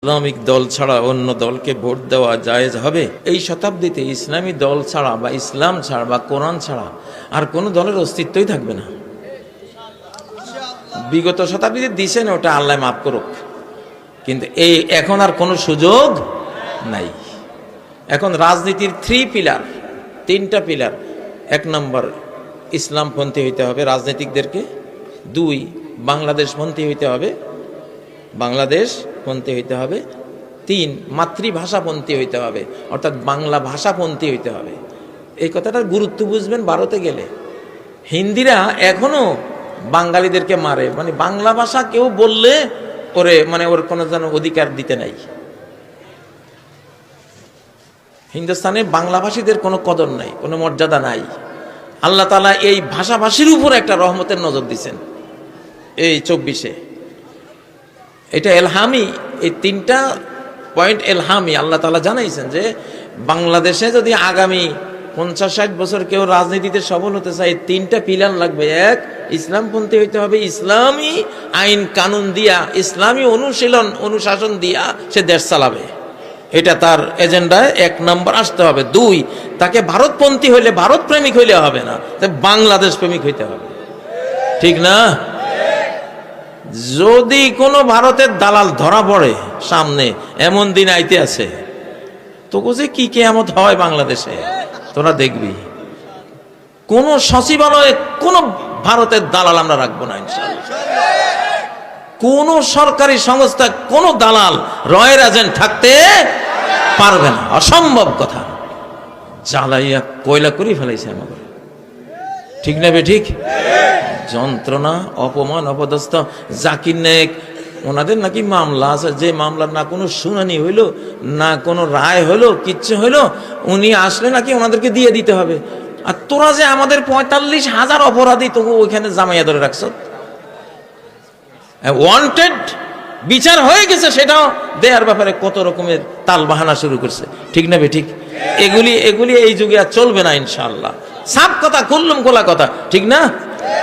Islamic দল ছাড়া অন্য দলকে ভোট দেওয়া জায়েজ হবে? এই শতাব্দীতে ইসলামী দল ছাড়া বা ইসলাম ছাড়া বা কোরআন ছাড়া আর কোনো দলের অস্তিত্বই থাকবে না। বিগত শতাব্দীতে দিছেন, ওটা আল্লাহ মাফ করুক, কিন্তু এই এখন আর কোনো সুযোগ নাই। এখন রাজনীতির তিনটা পিলার। 1 নম্বর, ইসলামপন্থী হইতে হবে রাজনীতিকদেরকে। 2, বাংলাদেশপন্থী হইতে হবে, 3, মাতৃভাষাপন্থী হইতে হবে, অর্থাৎ বাংলা ভাষাপন্থী হইতে হবে। এই কথাটার গুরুত্ব বুঝবেন ভারতে গেলে। হিন্দিরা এখনো বাঙালিদেরকে মারে, মানে বাংলা ভাষা কেউ বললে ওর কোনো যেন অধিকার দিতে নাই। হিন্দুস্তানে বাংলাভাষীদের কোনো কদর নাই, কোনো মর্যাদা নাই। আল্লাহ তাআলা এই ভাষাভাষীর উপর একটা রহমতের নজর দিছেন এই 24-এ। এটা এলহামি, এই 3টা পয়েন্ট এলহামি। আল্লাহ তাআলা জানাইছেন যে বাংলাদেশে যদি আগামী 50-60 বছর কেউ রাজনীতিতে সফল হতে চায়, 3টা পিলার লাগবে। 1, ইসলামপন্থী হইতে হবে, ইসলামী আইন কানুন দিয়া, ইসলামী অনুশাসন দিয়া সে দেশ চালাবে। এটা তার এজেন্ডায় 1 নম্বর আসতে হবে। 2, তাকে ভারতপন্থী হইলে, ভারত প্রেমিক হইলে হবে না, বাংলাদেশ প্রেমিক হইতে হবে। ঠিক না? যদি কোনো ভারতের দালাল ধরা পড়ে সামনে, এমন দিন আইতে আছে, তোকে যে কি কিয়ামত হয় বাংলাদেশে তোরা দেখবি। কোন সচিবালয়ে কোন ভারতের দালাল আমরা রাখবো না ইনশাআল্লাহ। কোন সরকারি সংস্থা কোন দালাল রয়ের এজেন্ট থাকতে পারবে না, অসম্ভব কথা। জ্বালাইয়া কয়লা করে ফেলাইছে আমাদের। ঠিক না বে ঠিক? যন্ত্রণা, অপমান, অপদস্থ। জাকির নায়েক, ওনাদের নাকি মামলা আছে, যে মামলার না কোনো শুনানি হইল, না কোনো রায় হইল, কিচ্ছু হইল, উনি আসলে নাকি ওনাদেরকে দিয়ে দিতে হবে। আর তোরা যে আমাদের 45,000 অপরাধী তবু ওইখানে জামাইয়া ধরে রাখছ, ওয়ান্টেড বিচার হয়ে গেছে, সেটাও দেয়ার ব্যাপারে কত রকমের তাল বাহানা শুরু করছে। ঠিক না বে ঠিক? এগুলি এই যুগে আর চলবে না ইনশাআল্লাহ। সাফ কথা, খুল্লুম খোলা কথা। ঠিক না?